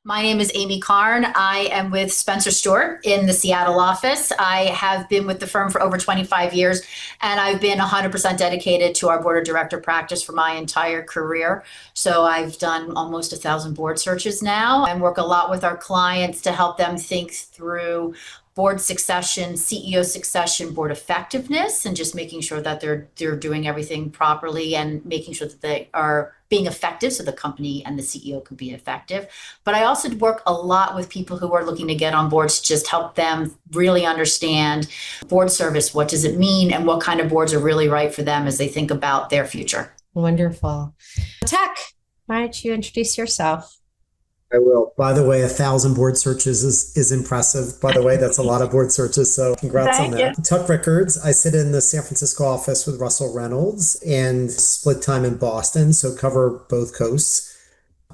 My name is Amy Karn. I am with Spencer Stewart in the Seattle office. I have been with the firm for over 25 years, and I've been 100% dedicated to our board of director practice for my entire career. So I've done almost 1,000 board searches now and work a lot with our clients to help them think through board succession, CEO succession, board effectiveness, and just making sure that they're doing everything properly and making sure that they are being effective so the company and the CEO can be effective. But I also work a lot with people who are looking to get on boards to just help them really understand board service. What does it mean? And what kind of boards are really right for them as they think about their future. Wonderful. Tech, why don't you introduce yourself? I will. By the way, 1,000 board searches is impressive. By the way, that's a lot of board searches. So congrats on that. Tuck Records. I sit in the San Francisco office with Russell Reynolds and split time in Boston. So cover both coasts.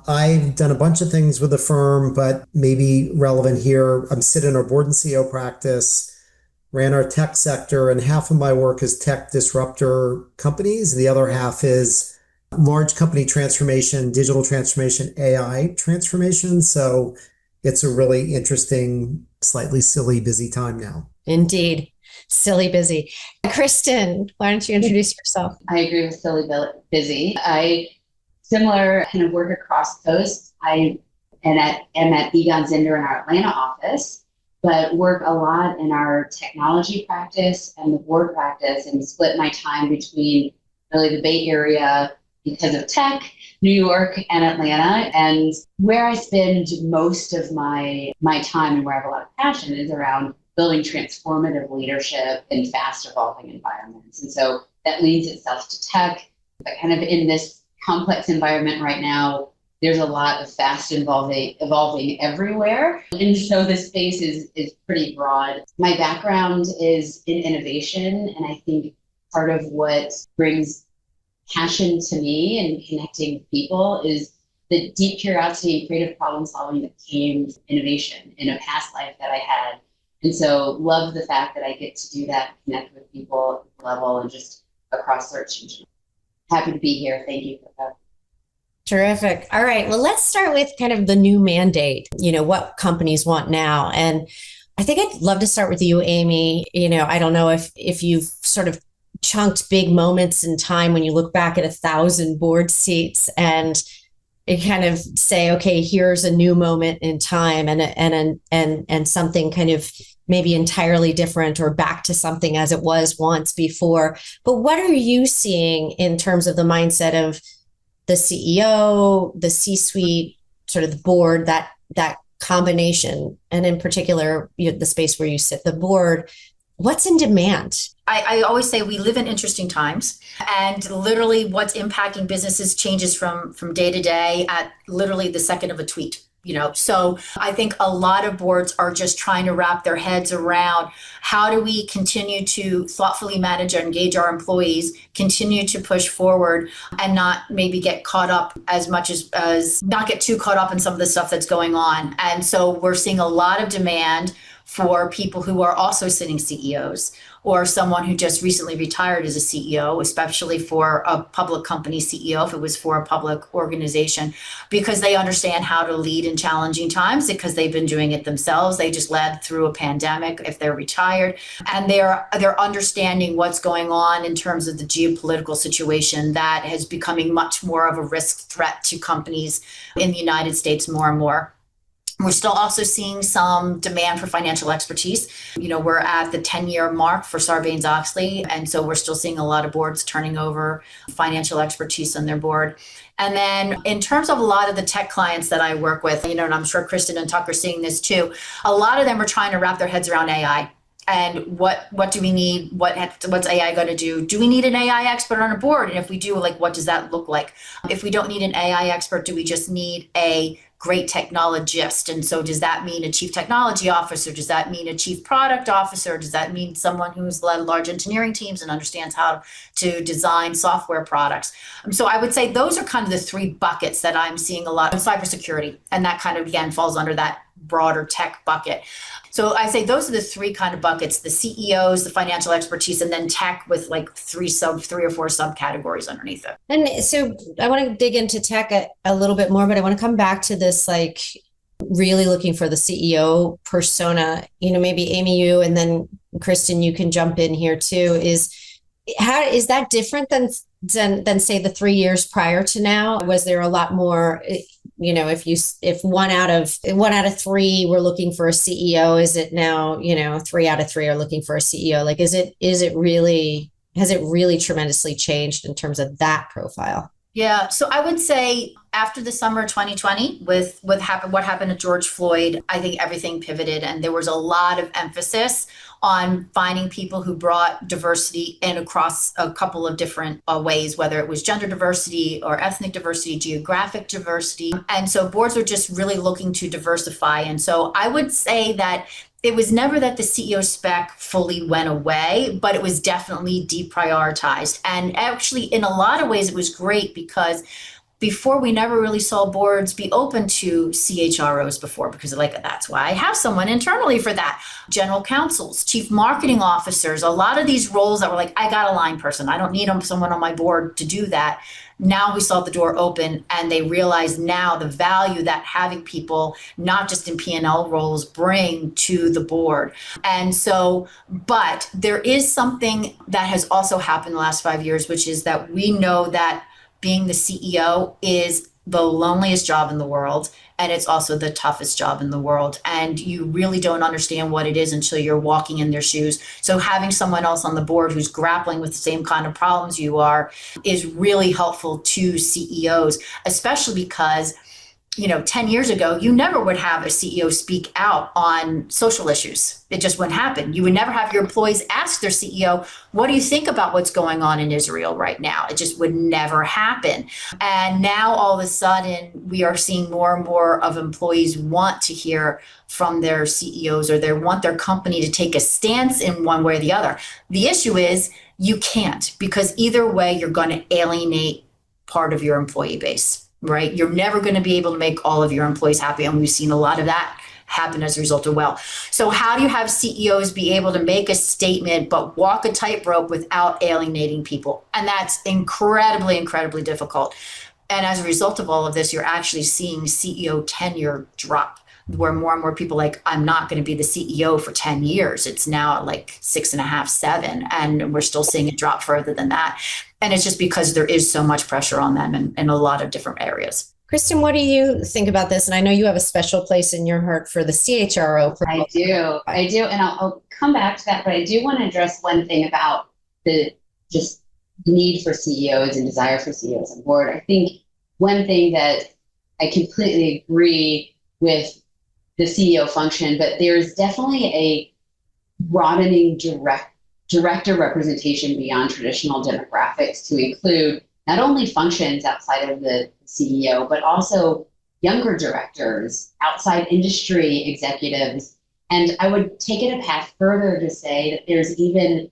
I've done a bunch of things with the firm, but maybe relevant here. I'm sitting in our board and CEO practice, ran our tech sector, and half of my work is tech disruptor companies. The other half is large company transformation, digital transformation, AI transformation. So it's a really interesting, slightly silly, busy time now. Indeed. Silly busy. Kristen, why don't you introduce yourself? I agree with silly busy. I similar kind of work across coast. I am at Egon Zehnder in our Atlanta office, but work a lot in our technology practice and the board practice and split my time between really the Bay Area because of tech, New York and Atlanta. And where I spend most of my time and where I have a lot of passion is around building transformative leadership in fast evolving environments. And so that leads itself to tech, but kind of in this complex environment right now, there's a lot of fast evolving everywhere. And so the space is pretty broad. My background is in innovation, and I think part of what brings passion to me and connecting people is the deep curiosity and creative problem solving that came from innovation in a past life that I had. And so love the fact that I get to do that, connect with people at the level and just across search engine. Happy to be here. Thank you for that. Terrific. All right. Well, let's start with kind of the new mandate, what companies want now. And I think I'd love to start with you, Amy. I don't know if you've sort of chunked big moments in time when you look back at 1,000 board seats and you kind of say, okay, here's a new moment in time and something kind of maybe entirely different or back to something as it was once before. But what are you seeing in terms of the mindset of the CEO, the C-suite, sort of the board, that combination, and in particular, the space where you sit, the board? What's in demand? I always say we live in interesting times, and literally what's impacting businesses changes from day to day at literally the second of a tweet. So I think a lot of boards are just trying to wrap their heads around how do we continue to thoughtfully manage and engage our employees, continue to push forward, and not maybe get caught up as much as not get too caught up in some of the stuff that's going on. And so we're seeing a lot of demand for people who are also sitting CEOs or someone who just recently retired as a CEO, especially for a public company CEO, if it was for a public organization, because they understand how to lead in challenging times because they've been doing it themselves. They just led through a pandemic if they're retired, and they're understanding what's going on in terms of the geopolitical situation that is becoming much more of a risk threat to companies in the United States more and more. We're still also seeing some demand for financial expertise. We're at the 10-year mark for Sarbanes-Oxley, and so we're still seeing a lot of boards turning over financial expertise on their board. And then in terms of a lot of the tech clients that I work with, and I'm sure Kristen and Tuck are seeing this too, a lot of them are trying to wrap their heads around AI. And what do we need? What's AI going to do? Do we need an AI expert on a board? And if we do, what does that look like? If we don't need an AI expert, do we just need a great technologist? And so does that mean a chief technology officer? Does that mean a chief product officer? Does that mean someone who's led large engineering teams and understands how to design software products? So I would say those are kind of the three buckets that I'm seeing a lot of cybersecurity. And that kind of, again, falls under that broader tech bucket. So I say those are the three kind of buckets: the CEOs, the financial expertise, and then tech with three or four subcategories underneath it. And so I want to dig into tech a little bit more, but I want to come back to this really looking for the CEO persona, maybe Amy, you, and then Kristen, you can jump in here too, how is that different than say the 3 years prior to now? Was there a lot more, if one out of three were looking for a CEO, is it now, 3 out of 3 are looking for a CEO? Like, has it really tremendously changed in terms of that profile? Yeah. So I would say after the summer of 2020, with what happened to George Floyd, I think everything pivoted and there was a lot of emphasis on finding people who brought diversity in across a couple of different ways, whether it was gender diversity or ethnic diversity, geographic diversity. And so boards are just really looking to diversify. And so I would say that it was never that the CEO spec fully went away, but it was definitely deprioritized. And actually, in a lot of ways, it was great because before we never really saw boards be open to CHROs before, because that's why I have someone internally for that. General counsels, chief marketing officers, a lot of these roles that were like, I got a line person. I don't need someone on my board to do that. Now we saw the door open and they realize now the value that having people, not just in P&L roles, bring to the board. And so, but there is something that has also happened the last 5 years, which is that we know that being the CEO is the loneliest job in the world. And it's also the toughest job in the world. And you really don't understand what it is until you're walking in their shoes. So having someone else on the board who's grappling with the same kind of problems you are is really helpful to CEOs, especially because 10 years ago, you never would have a CEO speak out on social issues. It just wouldn't happen. You would never have your employees ask their CEO, what do you think about what's going on in Israel right now? It just would never happen. And now all of a sudden, we are seeing more and more of employees want to hear from their CEOs, or they want their company to take a stance in one way or the other. The issue is you can't, because either way, you're going to alienate part of your employee base. Right? You're never going to be able to make all of your employees happy. And we've seen a lot of that happen as a result of So how do you have CEOs be able to make a statement, but walk a tightrope without alienating people? And that's incredibly, incredibly difficult. And as a result of all of this, you're actually seeing CEO tenure drop, where more and more people I'm not going to be the CEO for 10 years. It's now at 6.5, 7, and we're still seeing it drop further than that. And it's just because there is so much pressure on them in a lot of different areas. Kristen, what do you think about this? And I know you have a special place in your heart for the CHRO. I do. And I'll come back to that, but I do want to address one thing about the just need for CEOs and desire for CEOs on board. I think one thing that I completely agree with the CEO function, but there's definitely a broadening director representation beyond traditional demographics to include not only functions outside of the CEO, but also younger directors, outside industry executives. And I would take it a path further to say that there's even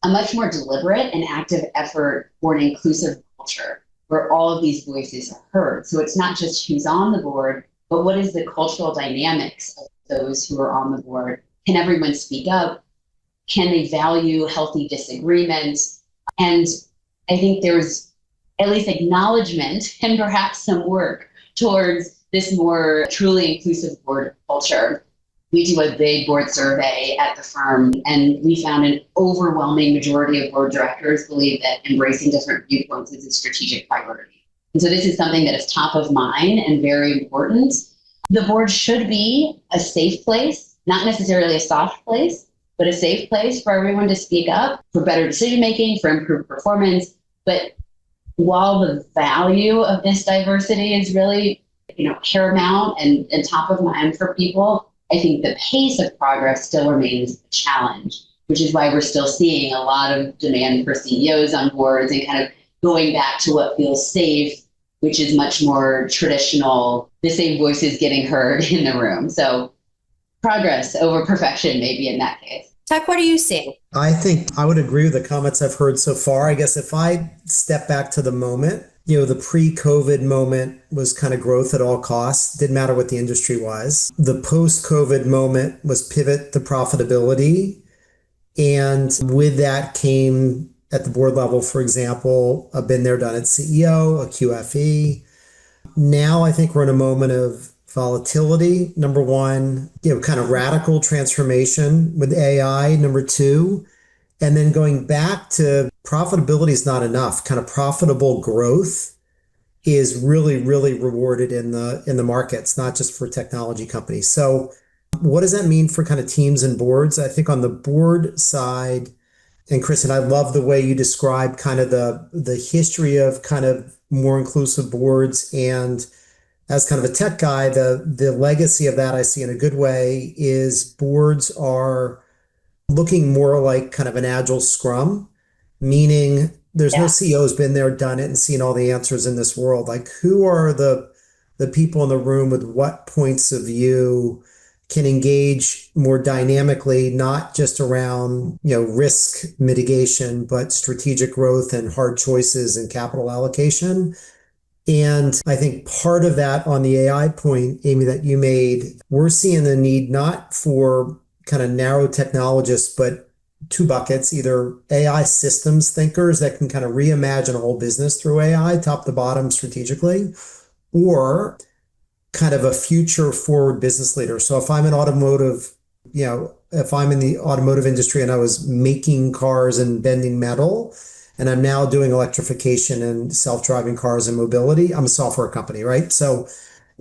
a much more deliberate and active effort for an inclusive culture where all of these voices are heard. So it's not just who's on the board, but what is the cultural dynamics of those who are on the board? Can everyone speak up? Can they value healthy disagreements? And I think there's at least acknowledgement and perhaps some work towards this more truly inclusive board culture. We do a big board survey at the firm, and we found an overwhelming majority of board directors believe that embracing different viewpoints is a strategic priority. And so this is something that is top of mind and very important. The board should be a safe place, not necessarily a soft place, but a safe place for everyone to speak up, for better decision-making, for improved performance. But while the value of this diversity is really, paramount and top of mind for people, I think the pace of progress still remains a challenge, which is why we're still seeing a lot of demand for CEOs on boards and kind of going back to what feels safe, which is much more traditional, the same voices getting heard in the room. So progress over perfection, maybe in that case. Tuck, what are you seeing? I think I would agree with the comments I've heard so far. I guess if I step back to the moment, the pre-COVID moment was kind of growth at all costs. Didn't matter what the industry was. The post-COVID moment was pivot to profitability. And with that came at the board level, for example, a been there, done it CEO, a QFE. Now I think we're in a moment of Volatility, number one, kind of radical transformation with AI, number two. And then going back to profitability is not enough. Kind of profitable growth is really, really rewarded in the markets, not just for technology companies. So what does that mean for kind of teams and boards? I think on the board side, and Kristen, I love the way you describe kind of the history of kind of more inclusive boards. And as kind of a tech guy, the legacy of that I see in a good way is boards are looking more like kind of an agile scrum, meaning there's no CEO's been there, done it, and seen all the answers in this world. Like, who are the people in the room with what points of view can engage more dynamically, not just around, risk mitigation, but strategic growth and hard choices and capital allocation. And I think part of that on the AI point, Amy, that you made, we're seeing the need not for kind of narrow technologists, but two buckets, either AI systems thinkers that can kind of reimagine a whole business through AI, top to bottom strategically, or kind of a future forward business leader. So if I'm an automotive, if I'm in the automotive industry and I was making cars and bending metal, and I'm now doing electrification and self-driving cars and mobility, I'm a software company, right? So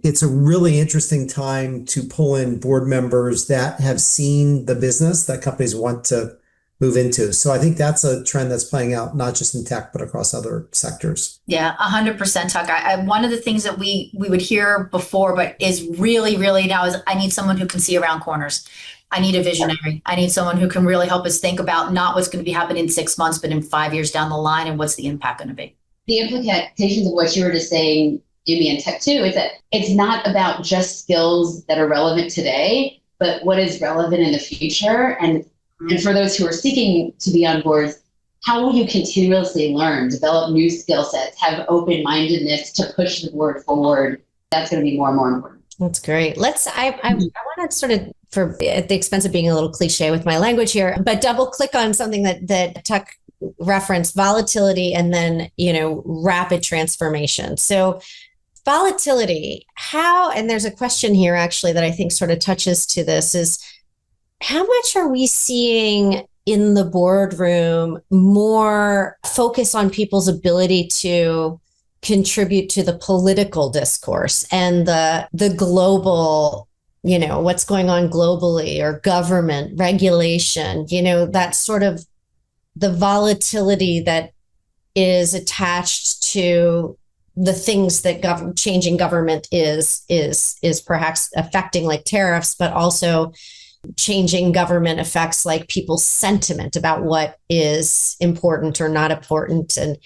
it's a really interesting time to pull in board members that have seen the business that companies want to move into. So I think that's a trend that's playing out, not just in tech, but across other sectors. Yeah, 100%, Tuck. One of the things that we would hear before, but is really, really now is I need someone who can see around corners. I need a visionary. I need someone who can really help us think about not what's going to be happening in 6 months, but in 5 years down the line, and what's the impact going to be. The implications of what you were just saying, Amy, and tech too, is that it's not about just skills that are relevant today, but what is relevant in the future. And for those who are seeking to be on boards, how will you continuously learn, develop new skill sets, have open-mindedness to push the board forward? That's going to be more and more important. That's great. I want to sort of, for at the expense of being a little cliche with my language here, but double click on something that Tuck referenced, volatility, and then, rapid transformation. So volatility, and there's a question here actually that I think sort of touches to this, is how much are we seeing in the boardroom more focus on people's ability to contribute to the political discourse and the global, what's going on globally, or government regulation, that sort of the volatility that is attached to the things that changing government is perhaps affecting, like tariffs, but also changing government affects like people's sentiment about what is important or not important. And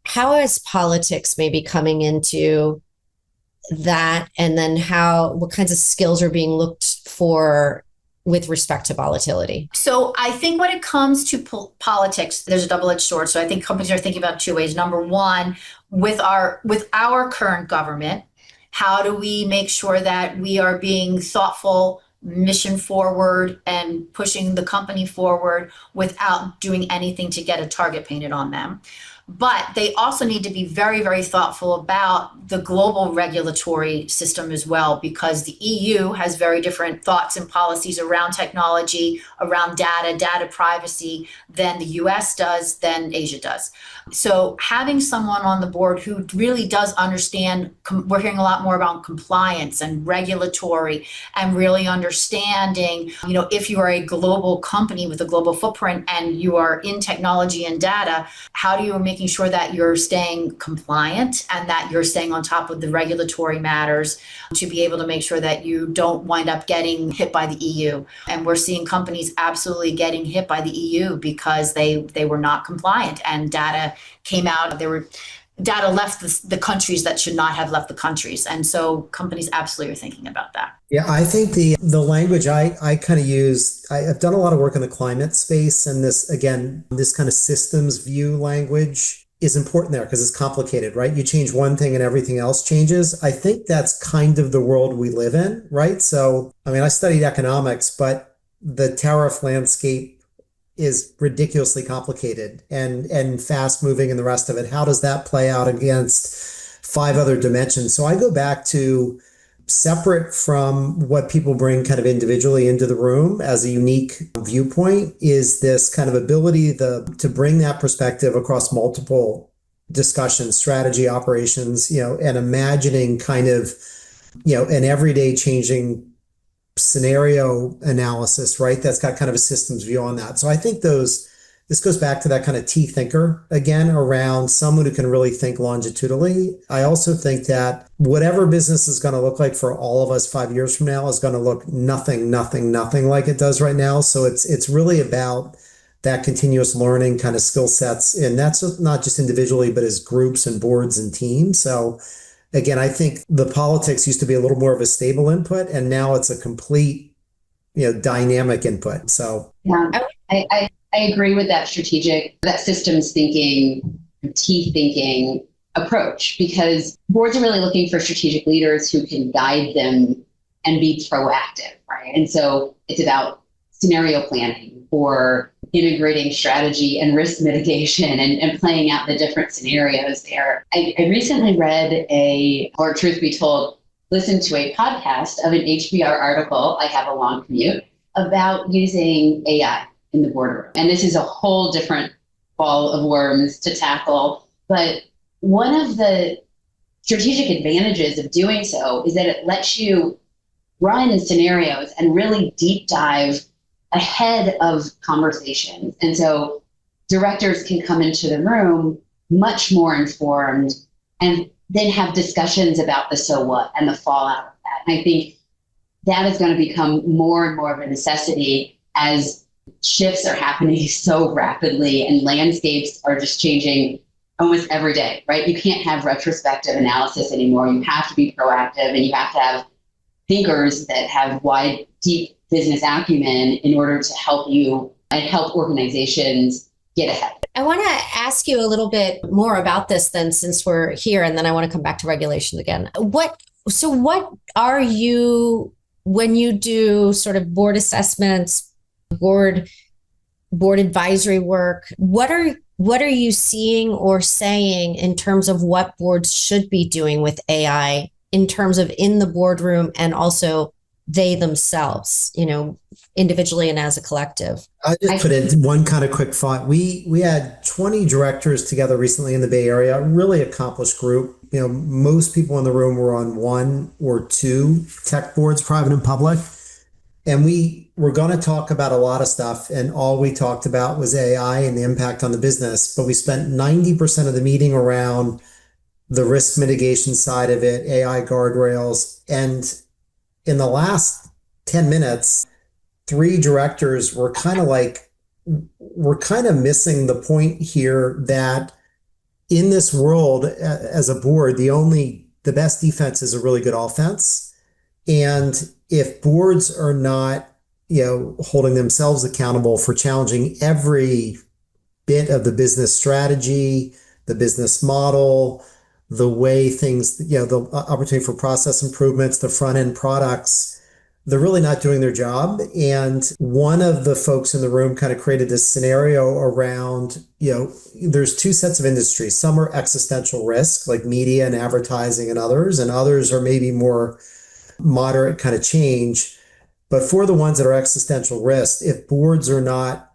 how is politics maybe coming into that? And then what kinds of skills are being looked for with respect to volatility? So I think when it comes to politics, there's a double-edged sword. So I think companies are thinking about two ways. Number one, with our current government, how do we make sure that we are being thoughtful, mission forward, and pushing the company forward without doing anything to get a target painted on them? But they also need to be very, very thoughtful about the global regulatory system as well, because the EU has very different thoughts and policies around technology, around data privacy than the US does, than Asia does. So having someone on the board who really does understand, we're hearing a lot more about compliance and regulatory, and really understanding, if you are a global company with a global footprint and you are in technology and data, how do you making sure that you're staying compliant and that you're staying on top of the regulatory matters to be able to make sure that you don't wind up getting hit by the EU. And we're seeing companies absolutely getting hit by the EU because they were not compliant, and data came out. Data left the countries that should not have left the countries. And so companies absolutely are thinking about that. Yeah, I think the language I kind of use, I've done a lot of work in the climate space, and this kind of systems view language is important there because it's complicated, right? You change one thing and everything else changes. I think that's kind of the world we live in, right? So, I studied economics, but the tariff landscape is ridiculously complicated and fast moving, and the rest of it. How does that play out against 5 other dimensions? So I go back to separate from what people bring kind of individually into the room as a unique viewpoint is this kind of ability to bring that perspective across multiple discussions, strategy, operations, and imagining kind of, an everyday changing scenario analysis, right? That's got kind of a systems view on that. So I think this goes back to that kind of T thinker again, around someone who can really think longitudinally. I also think that whatever business is going to look like for all of us 5 years from now is going to look nothing like it does right now. So it's really about that continuous learning kind of skill sets. And that's not just individually, but as groups and boards and teams. So again, I think the politics used to be a little more of a stable input, and now it's a complete, dynamic input. So yeah, I agree with that that systems thinking, T thinking approach, because boards are really looking for strategic leaders who can guide them and be proactive, right? And so it's about scenario planning or integrating strategy and risk mitigation and playing out the different scenarios there. I recently read or truth be told, listened to a podcast of an HBR article, I have a long commute, about using AI in the boardroom. And this is a whole different ball of worms to tackle. But one of the strategic advantages of doing so is that it lets you run scenarios and really deep dive ahead of conversations. And so directors can come into the room much more informed and then have discussions about the so what and the fallout of that. And I think that is going to become more and more of a necessity as shifts are happening so rapidly and landscapes are just changing almost every day, right? You can't have retrospective analysis anymore. You have to be proactive, and you have to have thinkers that have wide, deep business acumen in order to help you and help organizations get ahead. I want to ask you a little bit more about this then, since we're here, and then I want to come back to regulations again. What are you, when you do sort of board assessments, board advisory work, what are you seeing or saying in terms of what boards should be doing with AI in terms of in the boardroom and also they themselves, individually and as a collective? I just put in one kind of quick thought. We had 20 directors together recently in the Bay Area, a really accomplished group. Most people in the room were on one or two tech boards, private and public. And we were going to talk about a lot of stuff, and all we talked about was AI and the impact on the business. But we spent 90% of the meeting around the risk mitigation side of it, AI guardrails. And in the last 10 minutes, 3 directors were kind of missing the point here that in this world, as a board, the best defense is a really good offense. And if boards are not, holding themselves accountable for challenging every bit of the business strategy, the business model, the way things, the opportunity for process improvements, the front end products, they're really not doing their job. And one of the folks in the room kind of created this scenario around, there's 2 sets of industries. Some are existential risk, like media and advertising and others are maybe more moderate kind of change. But for the ones that are existential risk, if boards are not,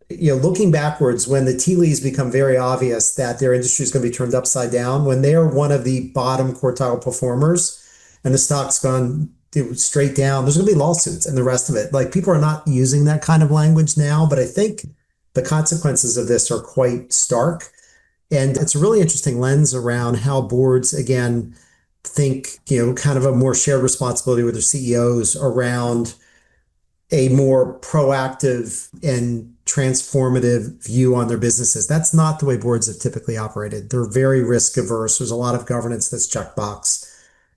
looking backwards, when the tea leaves become very obvious that their industry is going to be turned upside down, when they are one of the bottom quartile performers and the stock's gone straight down, there's going to be lawsuits and the rest of it. Like, people are not using that kind of language now, but I think the consequences of this are quite stark. And it's a really interesting lens around how boards, again, think, kind of a more shared responsibility with their CEOs around a more proactive and transformative view on their businesses. That's not the way boards have typically operated. They're very risk averse. There's a lot of governance that's checkbox.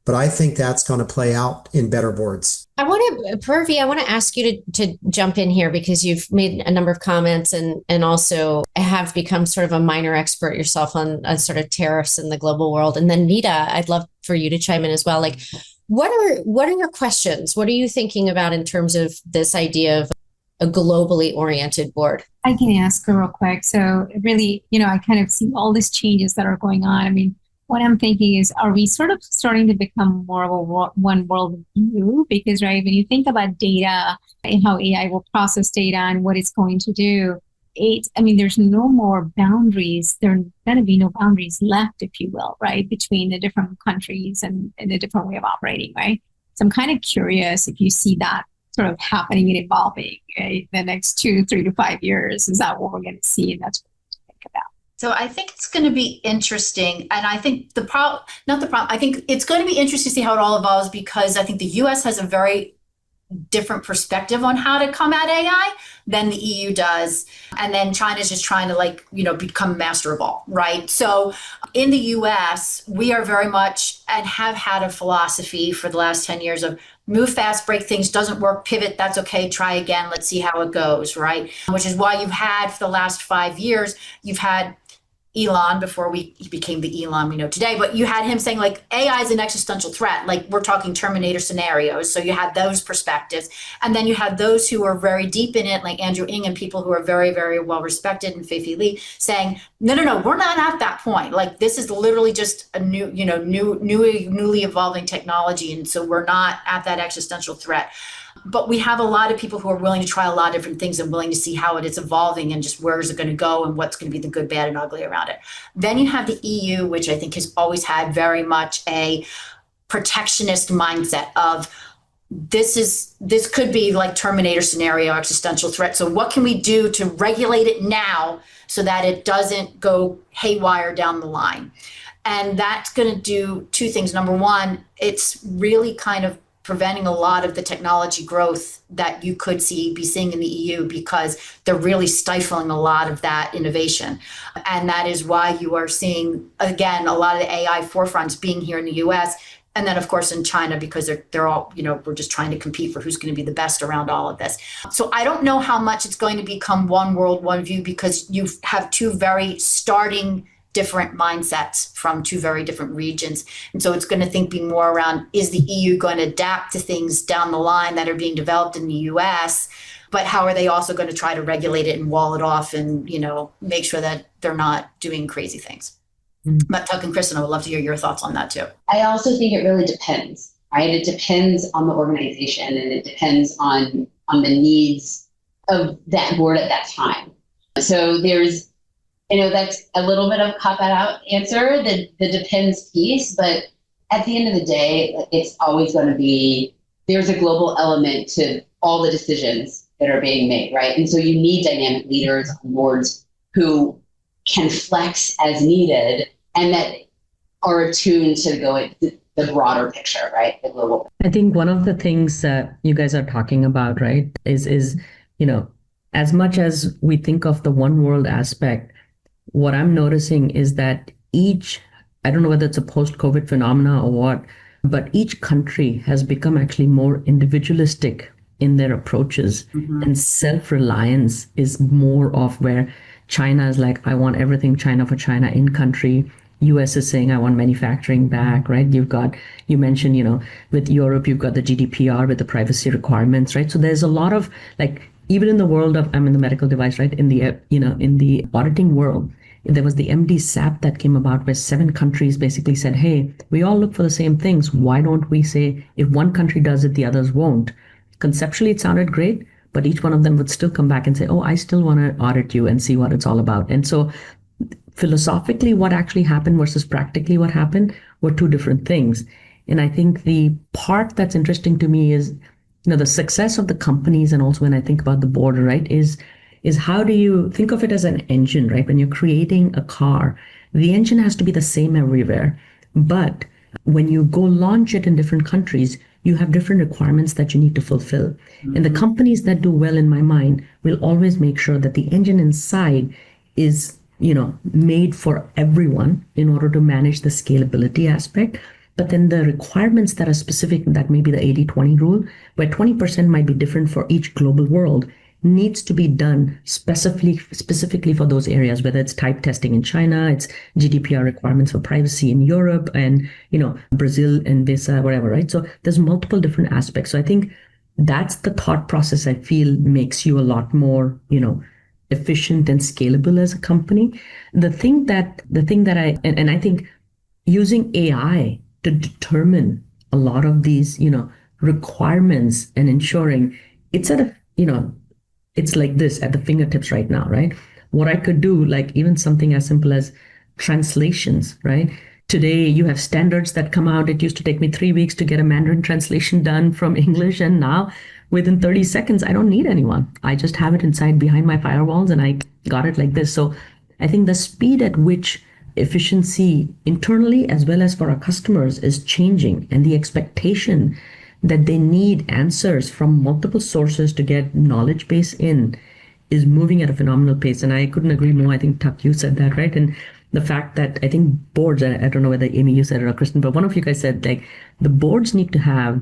But I think that's going to play out in better boards. Purvi, I want to ask you to jump in here, because you've made a number of comments and also have become sort of a minor expert yourself on sort of tariffs in the global world. And then Nita, I'd love for you to chime in as well. Like, what are your questions? What are you thinking about in terms of this idea of a globally oriented board? I can ask real quick. So really, I kind of see all these changes that are going on. I mean, what I'm thinking is, are we sort of starting to become more of a one world view? Because, right, when you think about data and how AI will process data and what it's going to do, there's no more boundaries. There are going to be no boundaries left, if you will, right, between the different countries and a different way of operating, right? So I'm kind of curious if you see that sort of happening and evolving, right, the next 2, 3 to 5 years. Is that what we're going to see? And that's what to think about. So I think it's going to be interesting. And I think I think it's going to be interesting to see how it all evolves, because I think the US has a very different perspective on how to come at AI than the EU does. And then China's just trying to become master of all, right? So in the US, we are very much and have had a philosophy for the last 10 years of move fast, break things, doesn't work, pivot, that's okay, try again, let's see how it goes, right? Which is why you've had for the last 5 years, you've had Elon before he became the Elon we know today, but you had him saying like AI is an existential threat. Like we're talking Terminator scenarios. So you had those perspectives. And then you had those who are very deep in it, like Andrew Ng and people who are very, very well respected, and Fei Li saying, no, we're not at that point. Like this is literally just a newly evolving technology. And so we're not at that existential threat. But we have a lot of people who are willing to try a lot of different things and willing to see how it is evolving and just where is it going to go and what's going to be the good, bad, and ugly around it. Then you have the EU, which I think has always had very much a protectionist mindset of this could be like Terminator scenario, existential threat. So what can we do to regulate it now so that it doesn't go haywire down the line? And that's going to do two things. Number one, it's really kind of preventing a lot of the technology growth that you could be seeing in the EU, because they're really stifling a lot of that innovation. And that is why you are seeing, again, a lot of the AI forefronts being here in the US. And then, of course, in China, because they're all, we're just trying to compete for who's going to be the best around all of this. So I don't know how much it's going to become one world, one view, because you have two very starting different mindsets from two very different regions. And so it's going to be more around, is the EU going to adapt to things down the line that are being developed in the US, but how are they also going to try to regulate it and wall it off and, make sure that they're not doing crazy things. But Tuck and Kristen, I would love to hear your thoughts on that too. I also think it really depends, right? It depends on the organization, and it depends on the needs of that board at that time. So there's, that's a little bit of a cop-out answer, the depends piece, but at the end of the day, it's always going to be, there's a global element to all the decisions that are being made, right? And so you need dynamic leaders on boards who can flex as needed and that are attuned to the broader picture, right? The global. I think one of the things that you guys are talking about, right, is as much as we think of the one world aspect, what I'm noticing is that I don't know whether it's a post-COVID phenomena or what, but each country has become actually more individualistic in their approaches, and self-reliance is more of where China is like, I want everything China for China in country. US is saying, I want manufacturing back, right? You mentioned, with Europe, you've got the GDPR with the privacy requirements, right? So there's a lot of even in the world of, I'm in the medical device, right? In the auditing world, there was the MD SAP that came about where 7 countries basically said, hey, we all look for the same things. Why don't we say if one country does it, the others won't? Conceptually, it sounded great, but each one of them would still come back and say, oh, I still want to audit you and see what it's all about. And so philosophically, what actually happened versus practically what happened were two different things. And I think the part that's interesting to me is, the success of the companies, and also when I think about the board, right, is how do you think of it as an engine, right? When you're creating a car, the engine has to be the same everywhere. But when you go launch it in different countries, you have different requirements that you need to fulfill. And the companies that do well, in my mind, will always make sure that the engine inside is, made for everyone in order to manage the scalability aspect. But then the requirements that are specific, that may be the 80-20 rule, where 20% might be different for each global world, needs to be done specifically for those areas, whether it's type testing in China, it's GDPR requirements for privacy in Europe, and, Brazil and visa, whatever, right? So there's multiple different aspects. So I think that's the thought process I feel makes you a lot more, efficient and scalable as a company. The thing that I think using AI to determine a lot of these, requirements and ensuring it's at a, it's like this at the fingertips right now, right? What I could do, like even something as simple as translations, right? Today you have standards that come out. It used to take me 3 weeks to get a Mandarin translation done from English. And now within 30 seconds, I don't need anyone. I just have it inside behind my firewalls and I got it like this. So I think the speed at which efficiency internally as well as for our customers is changing, and the expectation that they need answers from multiple sources to get knowledge base in is moving at a phenomenal pace. And I couldn't agree more. I think, Tuck, you said that, right? And the fact that I think boards, I don't know whether Amy, you said it or Kristen, but one of you guys said, like, the boards need to have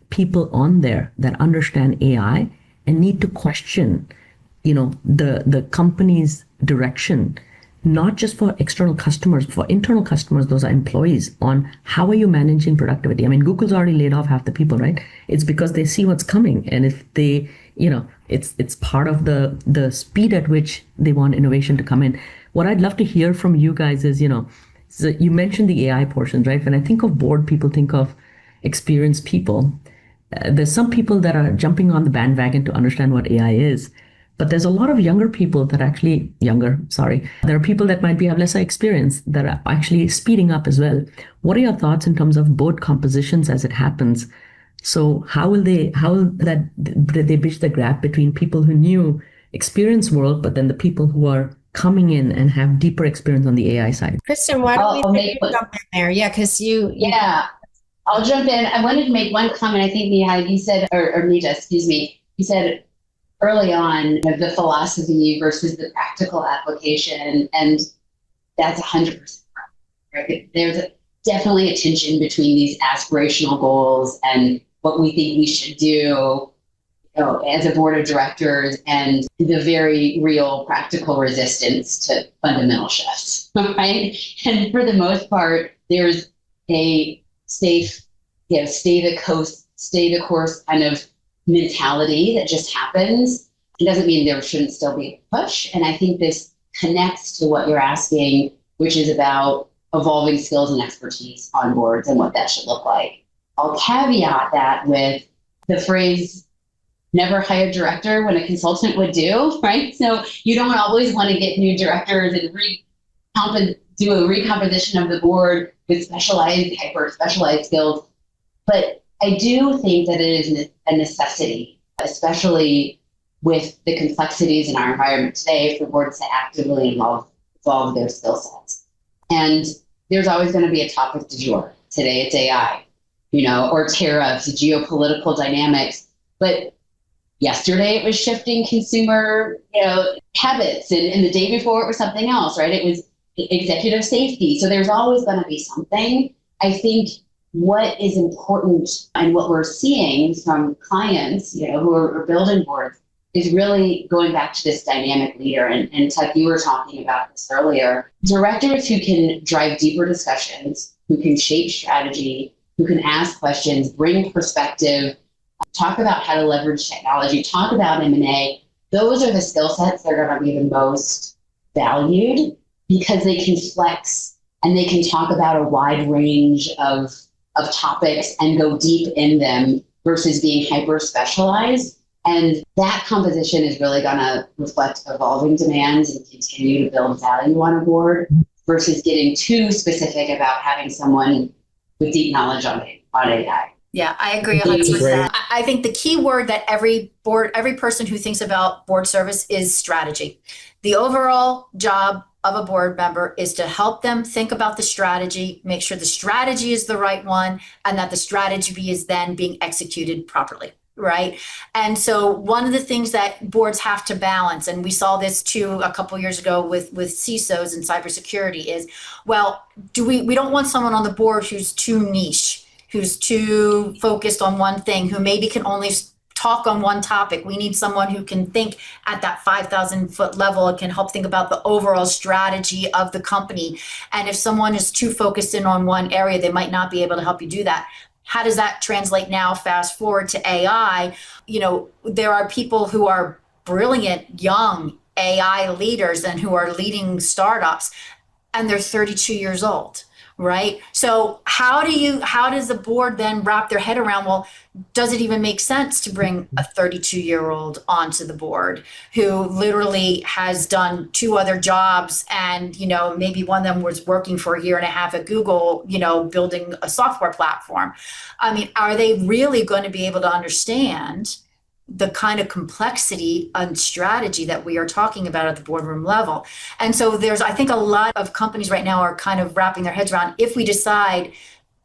people on there that understand AI and need to question, the company's direction, not just for external customers, for internal customers, those are employees, on how are you managing productivity. I mean, Google's already laid off half the people, right? It's because they see what's coming. And if they, it's part of the speed at which they want innovation to come in. What I'd love to hear from you guys is, so you mentioned the AI portions, right? When I think of board, people think of experienced people. There's some people that are jumping on the bandwagon to understand what AI is. But there's a lot of younger people that there are people that might have lesser experience that are actually speeding up as well. What are your thoughts in terms of board compositions as it happens? So how will they bridge the gap between people who knew experience world, but then the people who are coming in and have deeper experience on the AI side? Kristen, why don't we jump in there? Yeah, because I'll jump in. I wanted to make one comment. I think Mihai, you said, or Nita, excuse me, you said early on the philosophy versus the practical application, and that's 100% right. There's definitely a tension between these aspirational goals and what we think we should do as a board of directors, and the very real practical resistance to fundamental shifts, right? And for the most part, there's a safe, stay the course kind of mentality that just happens. It doesn't mean there shouldn't still be a push. And I think this connects to what you're asking, which is about evolving skills and expertise on boards and what that should look like. I'll caveat that with the phrase, never hire a director when a consultant would do, right? So you don't always want to get new directors and do a recomposition of the board with hyper specialized skills. But I do think that it is a necessity, especially with the complexities in our environment today, for boards to actively evolve their skill sets. And there's always going to be a topic du jour. Today it's AI, or tariffs, geopolitical dynamics. But yesterday it was shifting consumer, habits, and the day before it was something else, right? It was executive safety. So there's always going to be something. I think what is important and what we're seeing from clients, who are building boards, is really going back to this dynamic leader. And Tuck, you were talking about this earlier. Directors who can drive deeper discussions, who can shape strategy, who can ask questions, bring perspective, talk about how to leverage technology, talk about M&A. Those are the skill sets that are going to be the most valued, because they can flex and they can talk about a wide range of topics and go deep in them versus being hyper specialized. And that composition is really going to reflect evolving demands and continue to build value on a board, versus getting too specific about having someone with deep knowledge on AI. Yeah, I agree 100%. I think the key word that every person who thinks about board service is strategy. The overall job of a board member is to help them think about the strategy, make sure the strategy is the right one, and that the strategy is then being executed properly, right? And so one of the things that boards have to balance, and we saw this too a couple of years ago with CISOs and cybersecurity, is, well, we don't want someone on the board who's too niche, who's too focused on one thing, who maybe can only talk on one topic. We need someone who can think at that 5,000-foot level and can help think about the overall strategy of the company. And if someone is too focused in on one area, they might not be able to help you do that. How does that translate now, fast forward to AI? There are people who are brilliant young AI leaders and who are leading startups, and they're 32 years old. right? So how does the board then wrap their head around, well, does it even make sense to bring a 32-year-old onto the board who literally has done 2 other jobs, and, maybe one of them was working for a year and a half at Google, building a software platform. I mean, are they really going to be able to understand the kind of complexity and strategy that we are talking about at the boardroom level? And so I think a lot of companies right now are kind of wrapping their heads around, if we decide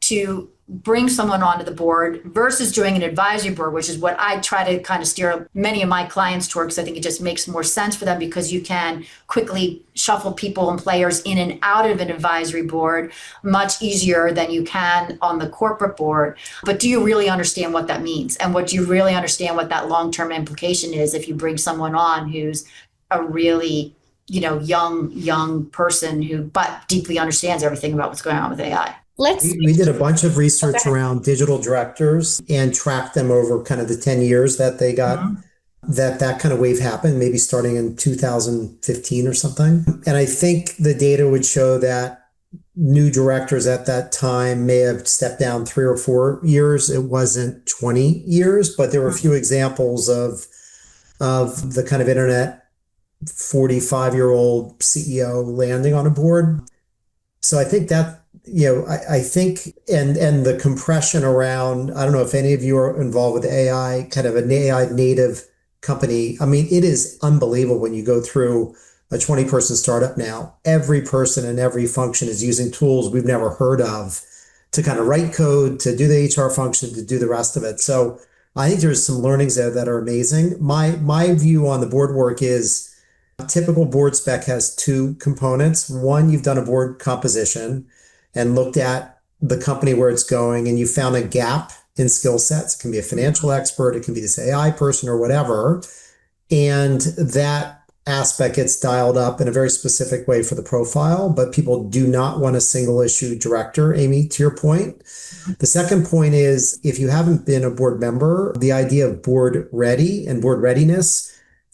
to bring someone onto the board versus doing an advisory board, which is what I try to kind of steer many of my clients towards. I think it just makes more sense for them, because you can quickly shuffle people and players in and out of an advisory board much easier than you can on the corporate board. But do you really understand what that means? And do you really understand what that long-term implication is if you bring someone on who's a really, young person who but deeply understands everything about what's going on with AI? We did a bunch of research around digital directors and tracked them over kind of the 10 years that they got, that kind of wave happened, maybe starting in 2015 or something. And I think the data would show that new directors at that time may have stepped down 3 or 4 years. It wasn't 20 years, but there were a few examples of the kind of internet 45-year-old CEO landing on a board. So I think that, I think, and the compression around, I don't know if any of you are involved with AI, kind of an AI native company. I mean, it is unbelievable when you go through a 20-person startup now. Every person and every function is using tools we've never heard of to kind of write code, to do the HR function, to do the rest of it. So I think there's some learnings there that are amazing. My view on the board work is a typical board spec has 2 components. One, you've done a board composition and looked at the company where it's going, and you found a gap in skill sets. It can be a financial expert, it can be this AI person or whatever. And that aspect gets dialed up in a very specific way for the profile, but people do not want a single issue director, Amy, to your point. The second point is, if you haven't been a board member, the idea of board ready and board readiness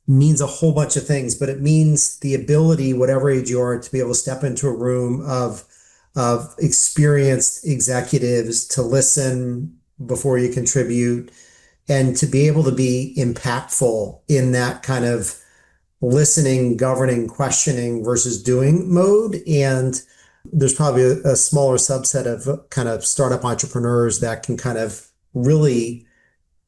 means a whole bunch of things, but it means the ability, whatever age you are, to be able to step into a room of experienced executives, to listen before you contribute, and to be able to be impactful in that kind of listening, governing, questioning versus doing mode. And there's probably a smaller subset of kind of startup entrepreneurs that can kind of really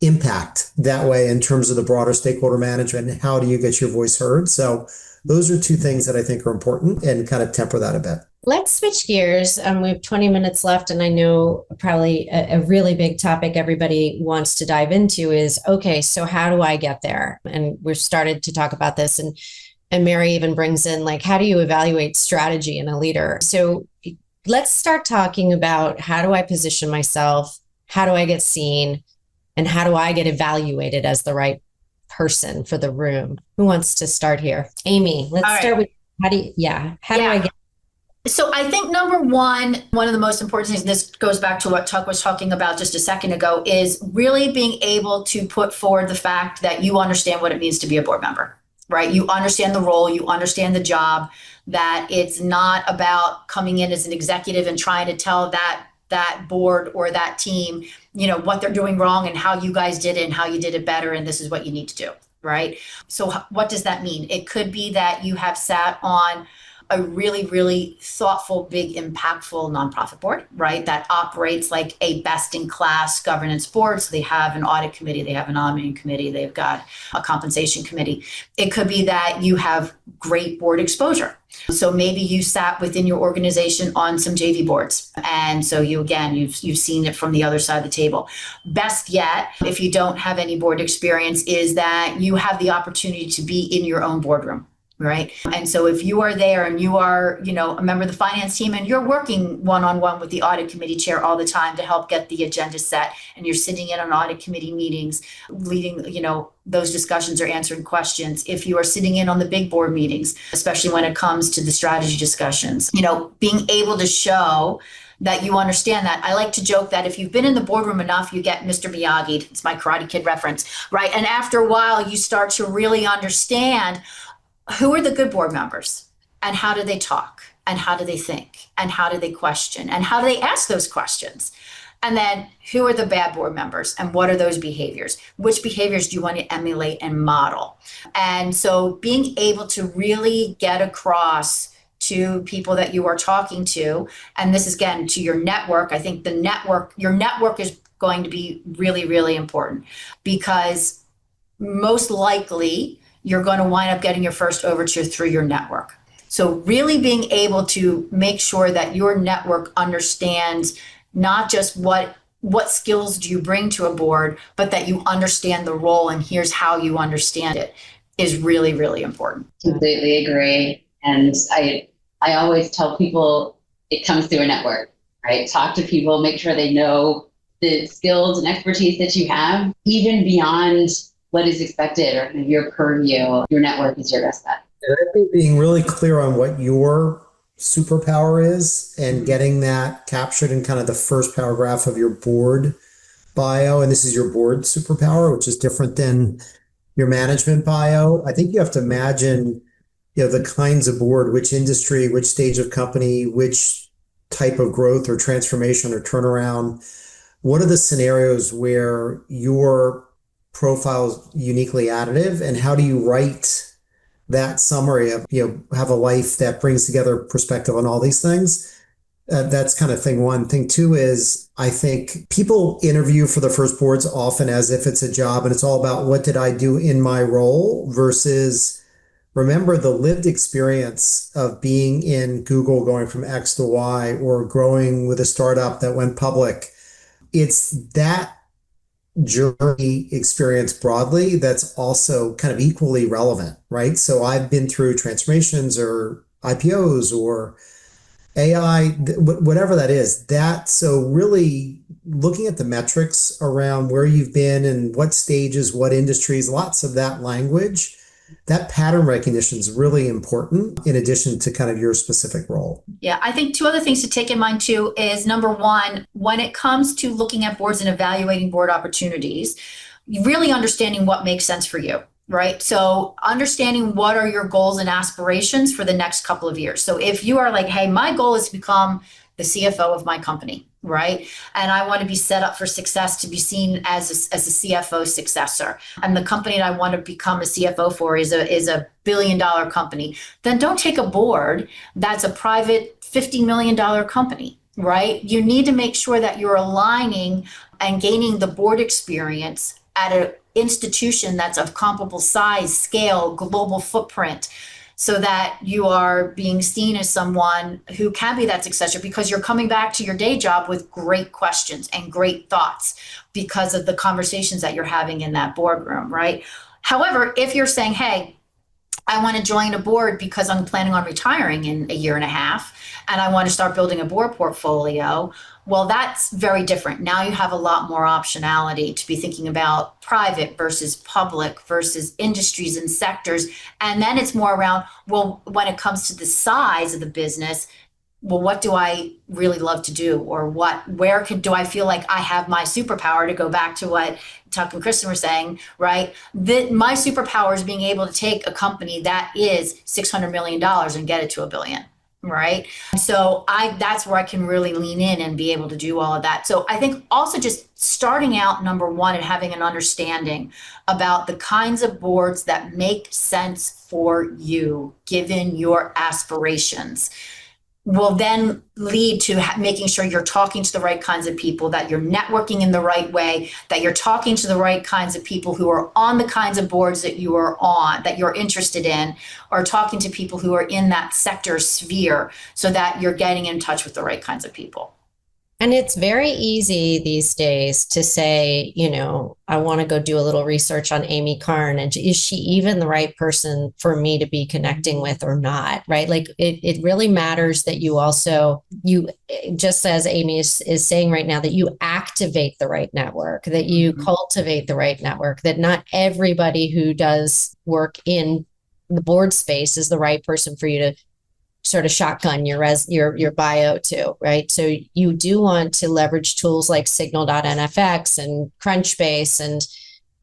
impact that way in terms of the broader stakeholder management and how do you get your voice heard. So those are 2 things that I think are important, and kind of temper that a bit. Let's switch gears. We have 20 minutes left, and I know probably a really big topic everybody wants to dive into is, okay, so how do I get there? And we've started to talk about this, and Mary even brings in, like, how do you evaluate strategy in a leader? So let's start talking about, how do I position myself? How do I get seen? And how do I get evaluated as the right person for the room? Who wants to start here? Amy, let's start with, how do I get? So I think number one of the most important things, and this goes back to what Tuck was talking about just a second ago, is really being able to put forward the fact that you understand what it means to be a board member, right? You understand the role, you understand the job, that it's not about coming in as an executive and trying to tell that board or that team, what they're doing wrong and how you guys did it and how you did it better, and this is what you need to do, right? So what does that mean? It could be that you have sat on a really, really thoughtful, big, impactful nonprofit board, right? That operates like a best-in-class governance board. So they have an audit committee, they have an nominating committee, they've got a compensation committee. It could be that you have great board exposure. So maybe you sat within your organization on some JV boards. And so you've seen it from the other side of the table. Best yet, if you don't have any board experience, is that you have the opportunity to be in your own boardroom. Right. And so if you are there and you are, a member of the finance team and you're working one-on-one with the audit committee chair all the time to help get the agenda set, and you're sitting in on audit committee meetings, leading, those discussions or answering questions. If you are sitting in on the big board meetings, especially when it comes to the strategy discussions, being able to show that you understand that. I like to joke that if you've been in the boardroom enough, you get Mr. Miyagi. It's my Karate Kid reference, right? And after a while, you start to really understand who are the good board members and how do they talk? and how do they think, and how do they question, and how do they ask those questions? And then who are the bad board members and what are those behaviors? Which behaviors do you want to emulate and model? And so being able to really get across to people that you are talking to, and this is again to your network. I think your network is going to be really, really important, because most likely you're going to wind up getting your first overture through your network. So really being able to make sure that your network understands not just what skills do you bring to a board, but that you understand the role and here's how you understand it is really, really important. Completely agree. And I always tell people it comes through a network, right? Talk to people, make sure they know the skills and expertise that you have, even beyond what is expected or your purview. Your network is your best bet. And I think being really clear on what your superpower is and getting that captured in kind of the first paragraph of your board bio, and this is your board superpower, which is different than your management bio. I think you have to imagine, the kinds of board, which industry, which stage of company, which type of growth or transformation or turnaround. What are the scenarios where your profile is uniquely additive, and how do you write that summary of, have a life that brings together perspective on all these things? That's kind of thing one. Thing two is, I think people interview for the first boards often as if it's a job and it's all about what did I do in my role versus remember the lived experience of being in Google, going from X to Y, or growing with a startup that went public. It's that journey experience broadly that's also kind of equally relevant, right? So I've been through transformations or IPOs or AI, whatever that is. So really looking at the metrics around where you've been and what stages, what industries, lots of that language, that pattern recognition is really important in addition to kind of your specific role. Yeah, I think two other things to take in mind too is number one, when it comes to looking at boards and evaluating board opportunities, really understanding what makes sense for you, right? So understanding what are your goals and aspirations for the next couple of years. So if you are like, hey, my goal is to become the CFO of my company, right? And I want to be set up for success to be seen as a CFO successor. And the company that I want to become a CFO for is a billion-dollar company. Then don't take a board that's a private $50 million company, right? You need to make sure that you're aligning and gaining the board experience at an institution that's of comparable size, scale, global footprint, so that you are being seen as someone who can be that successor, because you're coming back to your day job with great questions and great thoughts because of the conversations that you're having in that boardroom, right? However, if you're saying, hey, I want to join a board because I'm planning on retiring in a year and a half, and I want to start building a board portfolio, well, that's very different. Now you have a lot more optionality to be thinking about private versus public versus industries and sectors. And then it's more around, well, when it comes to the size of the business, well, what do I really love to do? Or do I feel like I have my superpower, to go back to what Tuck and Kristen were saying, right? My superpower is being able to take a company that is $600 million and get it to $1 billion. Right. So that's where I can really lean in and be able to do all of that. So I think also just starting out, number one, and having an understanding about the kinds of boards that make sense for you, given your aspirations, will then lead to making sure you're talking to the right kinds of people, that you're networking in the right way, that you're talking to the right kinds of people who are on the kinds of boards that you are on, that you're interested in, or talking to people who are in that sector sphere, so that you're getting in touch with the right kinds of people. And it's very easy these days to say, I want to go do a little research on Amy Karn, and is she even the right person for me to be connecting with or not, right? Like it really matters that you just as Amy is saying right now, that you activate the right network, that you cultivate the right network, that not everybody who does work in the board space is the right person for you to sort of shotgun your bio to, right? So you do want to leverage tools like Signal.nfx and Crunchbase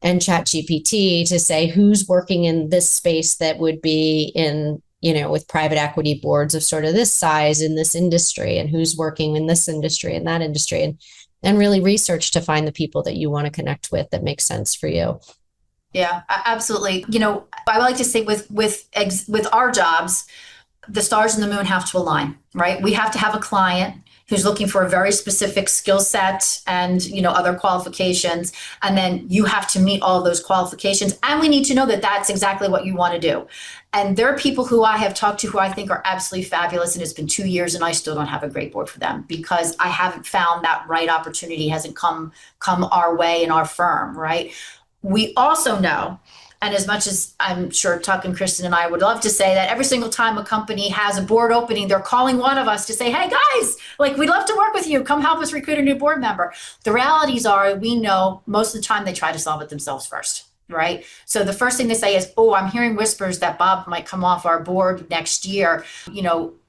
and ChatGPT to say who's working in this space that would be in with private equity boards of sort of this size in this industry and who's working in this industry and that industry, and really research to find the people that you want to connect with that makes sense for you. Yeah, absolutely. I like to say with our jobs, the stars and the moon have to align, right? We have to have a client who's looking for a very specific skill set and, other qualifications. And then you have to meet all those qualifications. And we need to know that that's exactly what you want to do. And there are people who I have talked to who I think are absolutely fabulous. And it's been 2 years and I still don't have a great board for them because I haven't found that right opportunity hasn't come our way in our firm, right? We also know, and as much as I'm sure Tuck and Kristen and I would love to say that every single time a company has a board opening, they're calling one of us to say, hey guys, we'd love to work with you. Come help us recruit a new board member. The realities are we know most of the time they try to solve it themselves first, right? So the first thing they say is, oh, I'm hearing whispers that Bob might come off our board next year.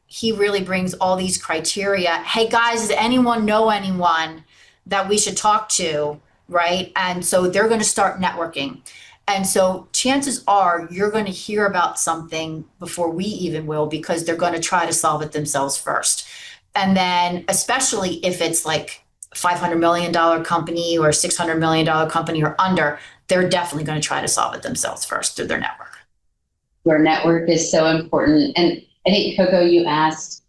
He really brings all these criteria. Hey guys, does anyone know anyone that we should talk to, right? And so they're going to start networking. And so chances are you're going to hear about something before we even will, because they're going to try to solve it themselves first. And then especially if it's like $500 million company or $600 million company or under, they're definitely going to try to solve it themselves first through their network. Your network is so important. And I think, Coco, you asked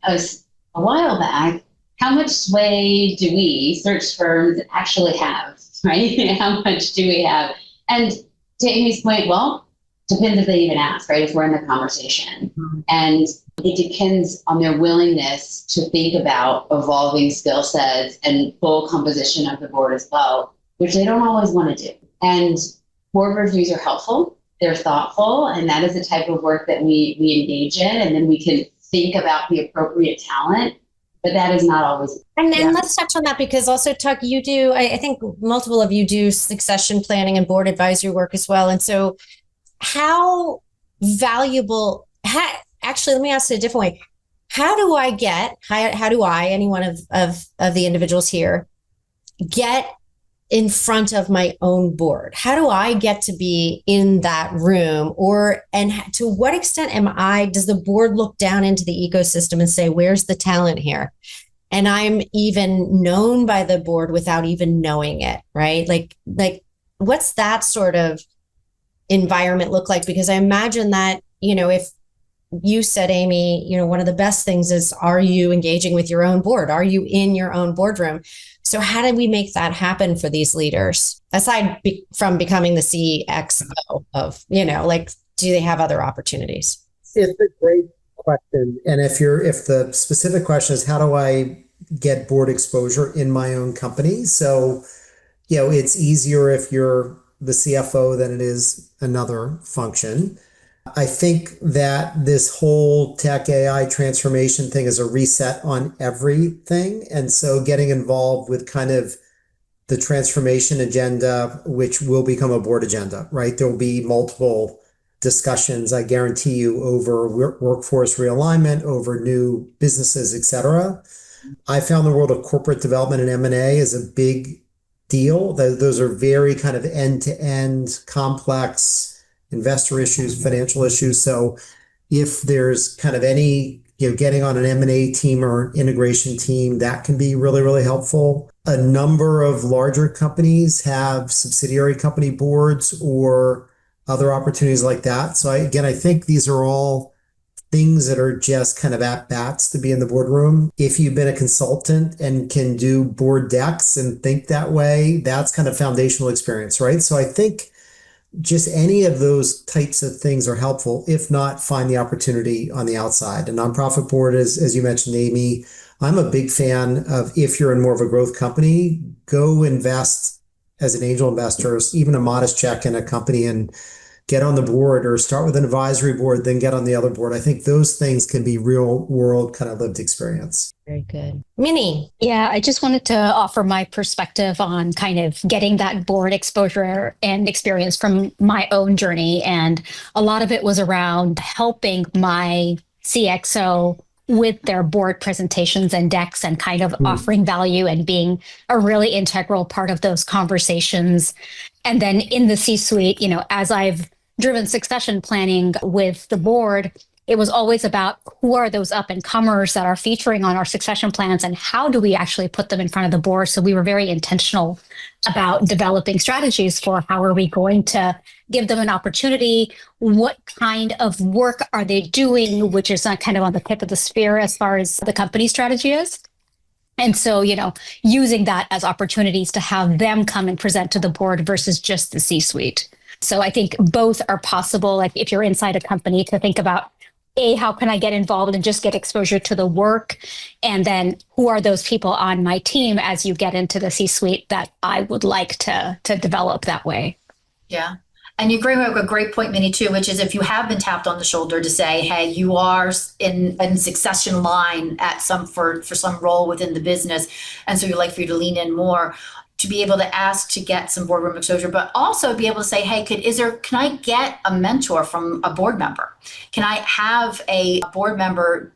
us a while back, how much sway do we, search firms, actually have, right? How much do we have? And to Amy's point, well, depends if they even ask, right? If we're in the conversation. Mm-hmm. And it depends on their willingness to think about evolving skill sets and full composition of the board as well, which they don't always want to do. And board reviews are helpful. They're thoughtful. And that is the type of work that we engage in. And then we can think about the appropriate talent. But that is not always. And then let's touch on that, because also, Tuck, you do, I think multiple of you do succession planning and board advisory work as well. And so how valuable, actually, let me ask it a different way. How do I, any one of the individuals here, get in front of my own board? How do I get to be in that room? And to what extent does the board look down into the ecosystem and say, where's the talent here? And I'm even known by the board without even knowing it, right? Like what's that sort of environment look like? Because I imagine that, if you said, Amy, one of the best things is, are you engaging with your own board? Are you in your own boardroom? So how do we make that happen for these leaders, aside from becoming the CXO of, do they have other opportunities? It's a great question. And if the specific question is, how do I get board exposure in my own company? So, it's easier if you're the CFO than it is another function. I think that this whole tech AI transformation thing is a reset on everything. And so getting involved with kind of the transformation agenda, which will become a board agenda, right? There will be multiple discussions, I guarantee you, over workforce realignment, over new businesses, et cetera. I found the world of corporate development and M&A is a big deal. Those are very kind of end-to-end complex investor issues, financial issues. So if there's kind of any, getting on an M&A team or integration team, that can be really, really helpful. A number of larger companies have subsidiary company boards or other opportunities like that. So I think these are all things that are just kind of at bats to be in the boardroom. If you've been a consultant and can do board decks and think that way, that's kind of foundational experience, right? So I think just any of those types of things are helpful. If not, find the opportunity on the outside. A nonprofit board, as you mentioned, Amy, I'm a big fan of, if you're in more of a growth company, go invest as an angel investor, even a modest check in a company, and get on the board, or start with an advisory board, then get on the other board. I think those things can be real world kind of lived experience. Very good. Minnie. Yeah, I just wanted to offer my perspective on kind of getting that board exposure and experience from my own journey. And a lot of it was around helping my CXO with their board presentations and decks, and kind of offering value and being a really integral part of those conversations. And then in the C-suite, as I've driven succession planning with the board, it was always about who are those up and comers that are featuring on our succession plans and how do we actually put them in front of the board. So we were very intentional about developing strategies for how are we going to give them an opportunity. What kind of work are they doing, which is kind of on the tip of the spear as far as the company strategy is. And so, using that as opportunities to have them come and present to the board versus just the C-suite. So I think both are possible. Like if you're inside a company, to think about how can I get involved and just get exposure to the work? And then who are those people on my team as you get into the C-suite that I would like to develop that way? Yeah. And you bring up a great point, Minnie, too, which is if you have been tapped on the shoulder to say, hey, you are in succession line at for some role within the business. And so you'd like for you to lean in more, to be able to ask to get some boardroom exposure, but also be able to say, hey, can I get a mentor from a board member? Can I have a board member,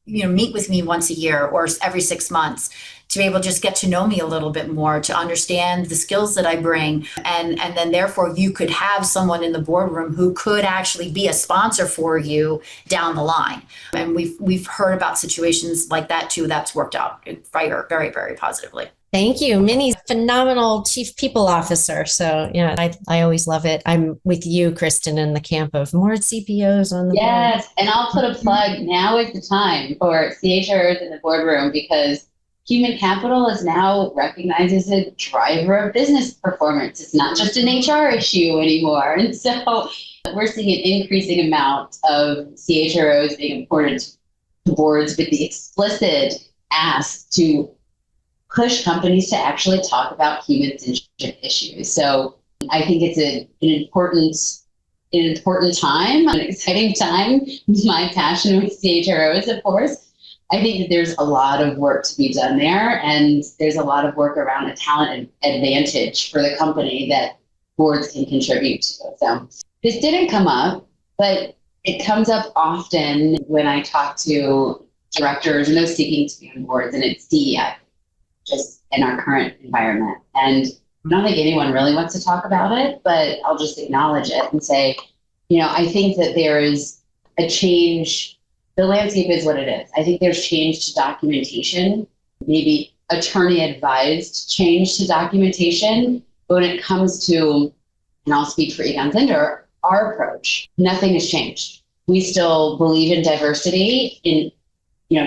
meet with me once a year or every 6 months to be able to just get to know me a little bit more, to understand the skills that I bring. And then therefore you could have someone in the boardroom who could actually be a sponsor for you down the line. And we've heard about situations like that too, that's worked out very, very, very positively. Thank you. Minnie's a phenomenal chief people officer. So, I always love it. I'm with you, Kristen, in the camp of more CPOs on the board. Yes. And I'll put a plug. Now is the time for CHROs in the boardroom, because human capital is now recognized as a driver of business performance. It's not just an HR issue anymore. And so we're seeing an increasing amount of CHROs being imported to boards with the explicit ask to push companies to actually talk about human-centric issues. So I think it's an important time, an exciting time. My passion with CHROs, of course. I think that there's a lot of work to be done there, and there's a lot of work around a talent advantage for the company that boards can contribute to. So this didn't come up, but it comes up often when I talk to directors and those seeking to be on boards, and it's DEI, just in our current environment. And I don't think anyone really wants to talk about it, but I'll just acknowledge it and say, I think that there is a change. The landscape is what it is. I think there's change to documentation, maybe attorney advised change to documentation. But when it comes to, and I'll speak for Egon Zehnder, our approach, nothing has changed. We still believe in diversity in,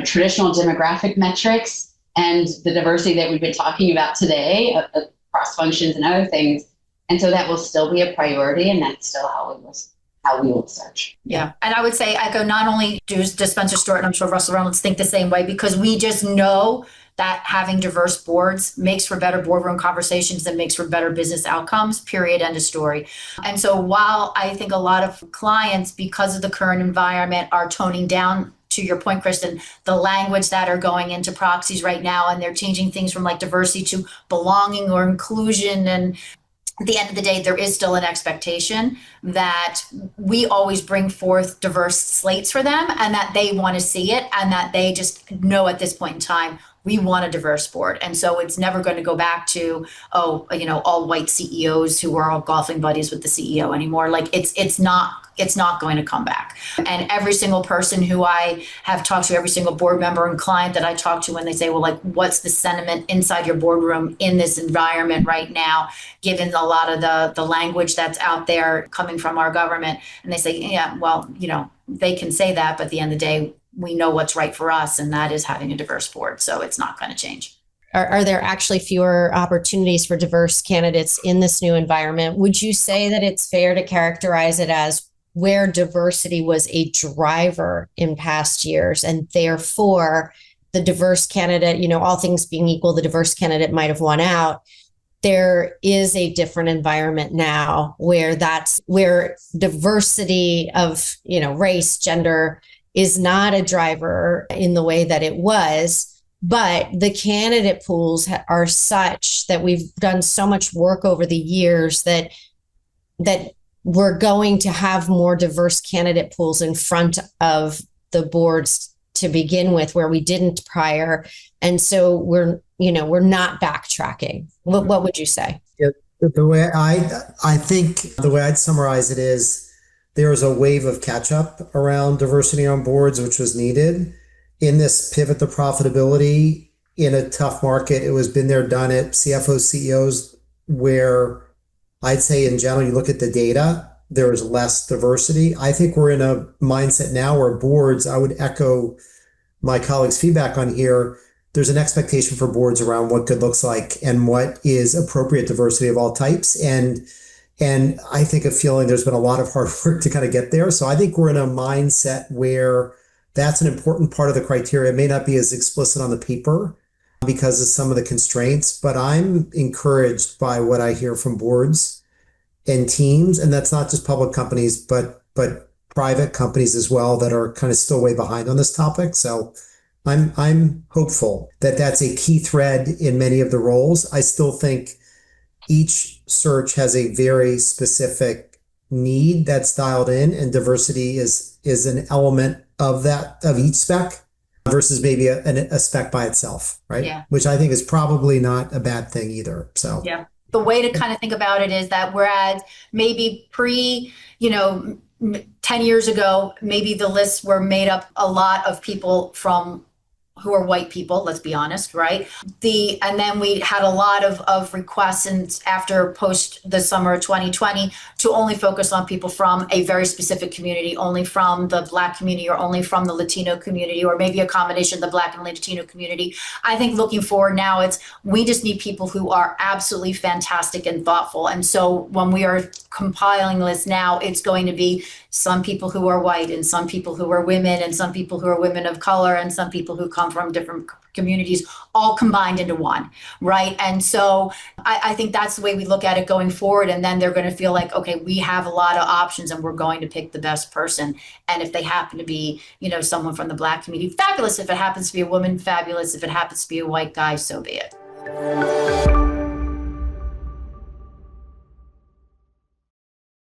traditional demographic metrics and the diversity that we've been talking about today across functions and other things. And so that will still be a priority, and that's still how we will search. Yeah. And I would say echo, not only does Spencer Stewart and I'm sure Russell Reynolds think the same way, because we just know that having diverse boards makes for better boardroom conversations and makes for better business outcomes, period, end of story. And so while I think a lot of clients, because of the current environment, are toning down, to your point, Kristen, the language that are going into proxies right now, and they're changing things from like diversity to belonging or inclusion. And at the end of the day, there is still an expectation that we always bring forth diverse slates for them, and that they want to see it, and that they just know at this point in time, we want a diverse board. And so it's never going to go back to, all white CEOs who are all golfing buddies with the CEO anymore. Like it's not going to come back. And every single person who I have talked to, every single board member and client that I talk to, when they say, well, like, what's the sentiment inside your boardroom in this environment right now, given a lot of the language that's out there coming from our government? And they say, yeah, well, they can say that, but at the end of the day, we know what's right for us, and that is having a diverse board. So it's not going to change. Are there actually fewer opportunities for diverse candidates in this new environment? Would you say that it's fair to characterize it as where diversity was a driver in past years, and therefore the diverse candidate, all things being equal, the diverse candidate might have won out? There is a different environment now where diversity of, race, gender is not a driver in the way that it was, but the candidate pools are such that we've done so much work over the years that we're going to have more diverse candidate pools in front of the boards to begin with, where we didn't prior. And so we're not backtracking. What would you say? Yeah, the way I think the way I'd summarize it is there's a wave of catch up around diversity on boards, which was needed in this pivot to profitability in a tough market. It was been there, done it. CFOs, CEOs, where I'd say in general, you look at the data, there is less diversity. I think we're in a mindset now where boards, I would echo my colleagues' feedback on here. There's an expectation for boards around what good looks like and what is appropriate diversity of all types. And I think a feeling there's been a lot of hard work to kind of get there. So I think we're in a mindset where that's an important part of the criteria. It may not be as explicit on the paper because of some of the constraints, but I'm encouraged by what I hear from boards and teams. And that's not just public companies, but private companies as well that are kind of still way behind on this topic. So I'm hopeful that that's a key thread in many of the roles. I still think each search has a very specific need that's dialed in, and diversity is an element of that, of each spec versus maybe a spec by itself, right? Yeah. Which I think is probably not a bad thing either. So yeah, the way to kind of think about it is that whereas maybe 10 years ago, maybe the lists were made up a lot of people from who are white people, let's be honest, right? And then we had a lot of requests and after post the summer of 2020 to only focus on people from a very specific community, only from the Black community or only from the Latino community, or maybe a combination of the Black and Latino community. I think looking forward now, we just need people who are absolutely fantastic and thoughtful. And so when we are compiling lists now, it's going to be some people who are white and some people who are women and some people who are women of color and some people who come from different communities, all combined into one, right? And so I think that's the way we look at it going forward. And then they're going to feel like, okay, we have a lot of options and we're going to pick the best person. And if they happen to be, someone from the Black community, fabulous. If it happens to be a woman, fabulous. If it happens to be a white guy, so be it.